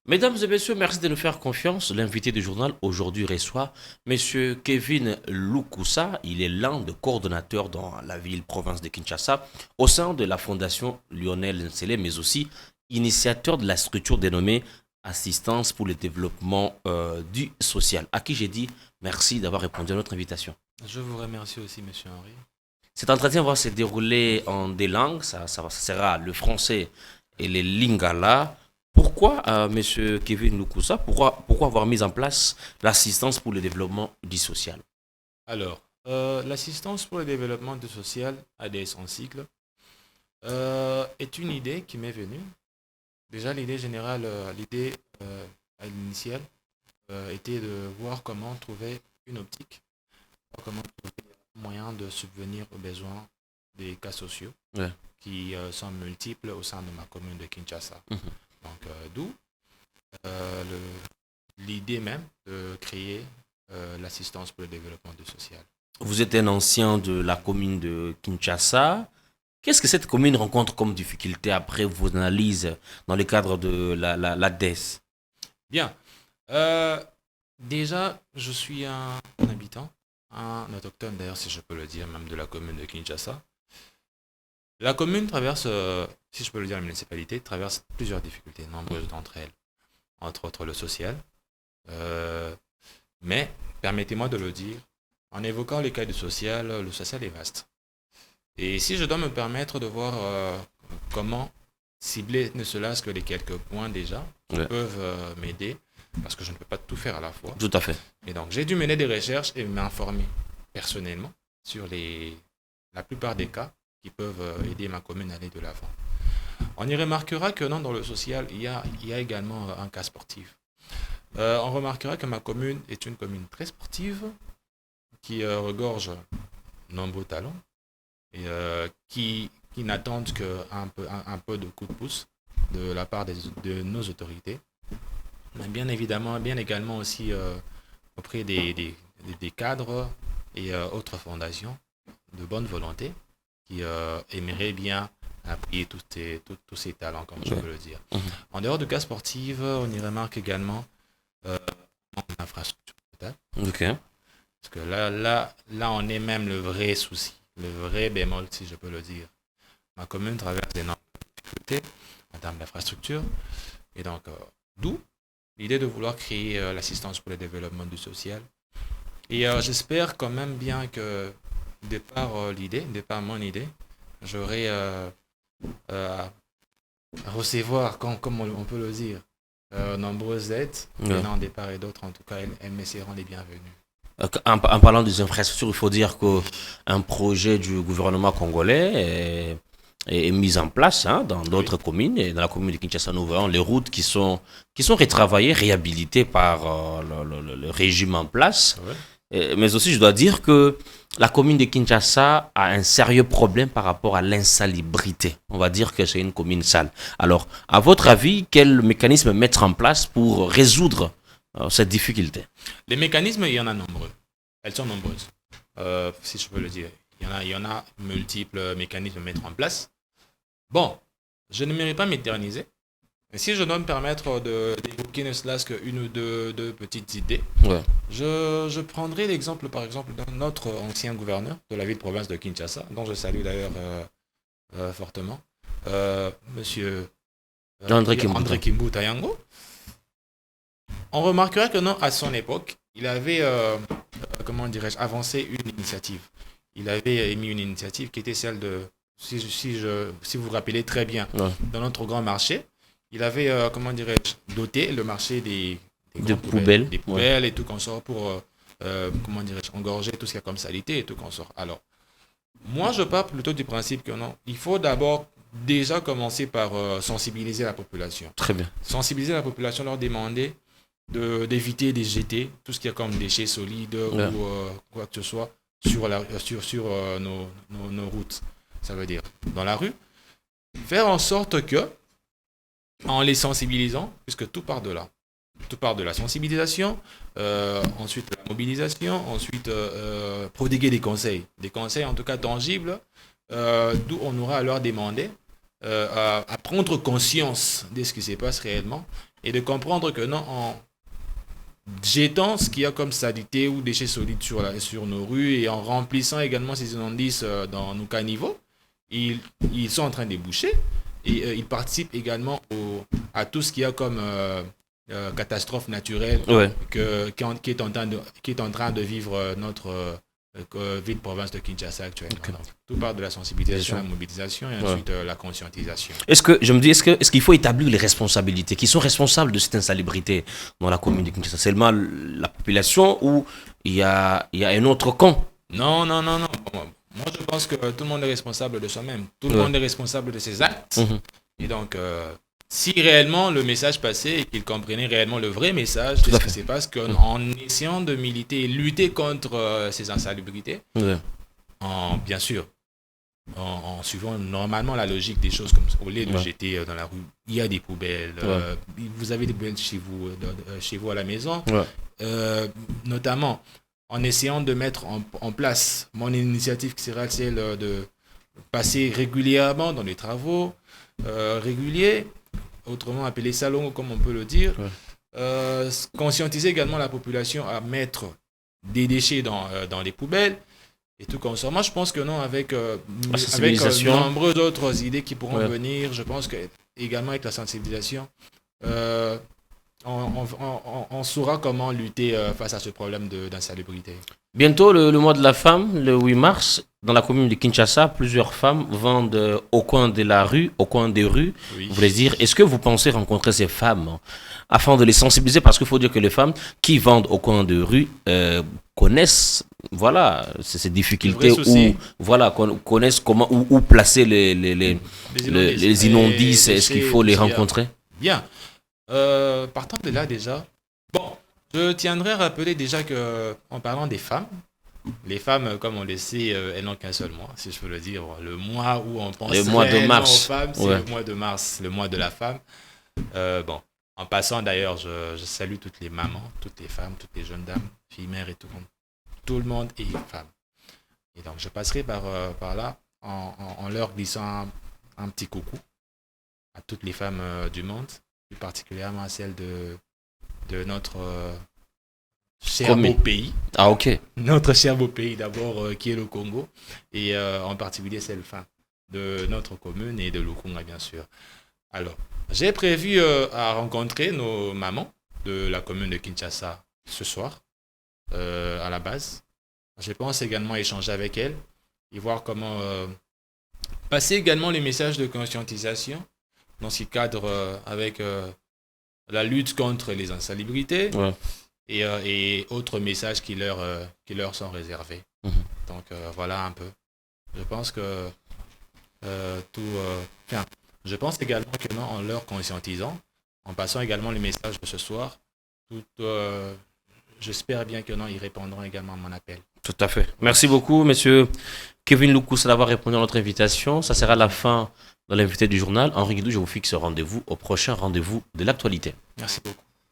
Mesdames et messieurs, merci de nous faire confiance. L'invité du journal aujourd'hui reçoit Monsieur Kevin Lukusa. Il est l'un des coordonnateurs dans la ville province de Kinshasa au sein de la fondation Lionel Nsele, mais aussi initiateur de la structure dénommée Assistance pour le développement du social. À qui j'ai dit merci d'avoir répondu à notre invitation. Je vous remercie aussi, Monsieur Henri. Cet entretien va se dérouler en deux langues. Ça sera le français et le lingala. Pourquoi, Monsieur Kevin Lukusa, pourquoi avoir mis en place l'assistance pour le développement du social? Alors, l'assistance pour le développement du social, ADS en cycle, est une idée qui m'est venue. Déjà, l'idée générale, initiale, était de voir comment trouver une optique, voir comment trouver un moyen de subvenir aux besoins des cas sociaux Ouais. qui sont multiples au sein de ma commune de Kinshasa. Mhm. Donc, d'où l'idée même de créer l'assistance pour le développement du social. Vous êtes un ancien de la commune de Kinshasa. Qu'est-ce que cette commune rencontre comme difficulté après vos analyses dans le cadre de la DES? Bien. Déjà, je suis un habitant, un autochtone d'ailleurs, si je peux le dire, même de la commune de Kinshasa. La commune traverse, si je peux le dire, la municipalité traverse plusieurs difficultés, nombreuses d'entre elles, entre autres le social. Mais permettez-moi de le dire, en évoquant les cas du social, le social est vaste. Et si je dois me permettre de voir comment cibler ne serait-ce que les quelques points déjà qui Ouais. peuvent m'aider, parce que je ne peux pas tout faire à la fois. Tout à fait. Et donc j'ai dû mener des recherches et m'informer personnellement sur la plupart des cas qui peuvent aider ma commune à aller de l'avant. On y remarquera que non, dans le social, il y a également un cas sportif. On remarquera que ma commune est une commune très sportive qui regorge de nombreux talents et qui n'attendent qu'un peu de coup de pouce de la part de nos autorités. Mais bien évidemment, bien également aussi auprès des cadres et autres fondations de bonne volonté qui aimeraient bien appuyer tous ces talents, comme je peux le dire. Mhm. En dehors du cas sportif, on y remarque également l'infrastructure totale. Ok. Parce que là, on est même le vrai souci, le vrai bémol, si je peux le dire. Ma commune traverse d'énormes difficultés en termes d'infrastructure. Et donc, d'où l'idée de vouloir créer l'assistance pour le développement du social. Et j'espère quand même bien que, de par mon idée, j'aurai à recevoir, comme on peut le dire, nombreuses aides, Ouais. venant des part et d'autres. En tout cas, elles me seront les bienvenues. En parlant des infrastructures, il faut dire qu'un projet du gouvernement congolais est mis en place dans d'autres communes. Et dans la commune de Kinshasa, nous voyons les routes qui sont retravaillées, réhabilitées par le régime en place. Ouais. Mais aussi, je dois dire que la commune de Kinshasa a un sérieux problème par rapport à l'insalubrité. On va dire que c'est une commune sale. Alors, à votre avis, quel mécanisme mettre en place pour résoudre cette difficulté? Les mécanismes, il y en a nombreux. Elles sont nombreuses, si je peux le dire. Il y en a multiples mécanismes à mettre en place. Bon, je ne mérite pas m'éterniser. Mais si je dois me permettre d'évoquer ne serait-ce qu'une ou deux petites idées, Ouais. je prendrai l'exemple, par exemple, d'un autre ancien gouverneur de la ville-province de Kinshasa, dont je salue d'ailleurs fortement, monsieur André Kimbuta Yango. On remarquera que non, à son époque, il avait, comment dirais-je, avancé une initiative. Il avait émis une initiative qui était celle de, si vous vous rappelez très bien, Ouais. dans notre grand marché, il avait, comment dirais-je, doté le marché des De grandes poubelles. des poubelles et tout consort pour, comment dirais-je, engorger tout ce qu'il y a comme saleté et tout consort. Alors, moi, je pars plutôt du principe que non, il faut d'abord déjà commencer par sensibiliser la population. Très bien. Sensibiliser la population, leur demander d'éviter de jeter tout ce qu'il y a comme déchets solides Ouais. ou quoi que ce soit sur nos routes. Ça veut dire dans la rue. Faire en sorte que, en les sensibilisant, puisque tout part de là, tout part de la sensibilisation, ensuite la mobilisation, ensuite prodiguer des conseils en tout cas tangibles, d'où on aura à leur demander à prendre conscience de ce qui se passe réellement et de comprendre que non, en jetant ce qu'il y a comme saleté ou déchets solides sur nos rues et en remplissant également ces immondices dans nos caniveaux, ils sont en train de déboucher et ils participent également à tout ce qu'il y a comme catastrophe naturelle qui est en train de vivre notre ville province de Kinshasa actuellement. Okay. Donc, tout part de la sensibilisation, la mobilisation et ensuite la conscientisation. Est-ce qu'il faut établir les responsabilités? Qui sont responsables de cette insalubrité dans la commune de Kinshasa? Seulement la population ou il y a un autre camp? Non. Moi, je pense que tout le monde est responsable de soi-même. Tout le monde est responsable de ses actes. Et donc, si réellement le message passait et qu'ils comprenaient réellement le vrai message de ce qui se passe, qu'en essayant de militer et lutter contre ces insalubrités, bien sûr, en suivant normalement la logique des choses, comme au lieu de jeter dans la rue, il y a des poubelles, vous avez des poubelles chez vous à la maison, notamment en essayant de mettre en place mon initiative qui sera celle de passer régulièrement dans les travaux réguliers, autrement appelé salon comme on peut le dire, conscientiser également la population à mettre des déchets dans les poubelles et tout comme ça. Moi je pense que non, avec nombreuses autres idées qui pourront venir, je pense que également avec la sensibilisation, on saura comment lutter face à ce problème d'insalubrité. Bientôt le mois de la femme, le 8 mars, dans la commune de Kinshasa, plusieurs femmes vendent au coin de la rue, au coin des rues. Oui. Vous voulez dire, est-ce que vous pensez rencontrer ces femmes afin de les sensibiliser? Parce qu'il faut dire que les femmes qui vendent au coin de rue connaissent ces difficultés connaissent comment où placer les immondices. Est-ce qu'il faut les rencontrer? Bien. Partant de là déjà, je tiendrais à rappeler déjà que en parlant des femmes, les femmes, comme on le sait, elles n'ont qu'un seul mois, si je peux le dire. Le mois où on pense le mois de mars. aux femmes, c'est le mois de mars, le mois de la femme. En passant d'ailleurs, je salue toutes les mamans, toutes les femmes, toutes les jeunes dames, filles, mères et tout le monde. Tout le monde est femme. Et donc je passerai par là en leur glissant un petit coucou à toutes les femmes du monde, plus particulièrement à celles de notre cher beau pays. Ah, ok. Notre cher beau pays d'abord, qui est le Congo, et en particulier celle de notre commune et de Lukunga, bien sûr. Alors, j'ai prévu à rencontrer nos mamans de la commune de Kinshasa ce soir, à la base. Je pense également échanger avec elles et voir comment passer également les messages de conscientisation dans ce cadre avec la lutte contre les insalubrités et autres messages qui leur sont réservés. Donc voilà un peu. Je pense que je pense également que non, en leur conscientisant, en passant également les messages de ce soir, j'espère bien que non, ils répondront également à mon appel. Tout à fait. Merci beaucoup, monsieur Kevin Lukusa, d'avoir répondu à notre invitation. Ça sera la fin de l'invité du journal. Henri Guidou, je vous fixe rendez-vous au prochain rendez-vous de l'actualité. Merci beaucoup.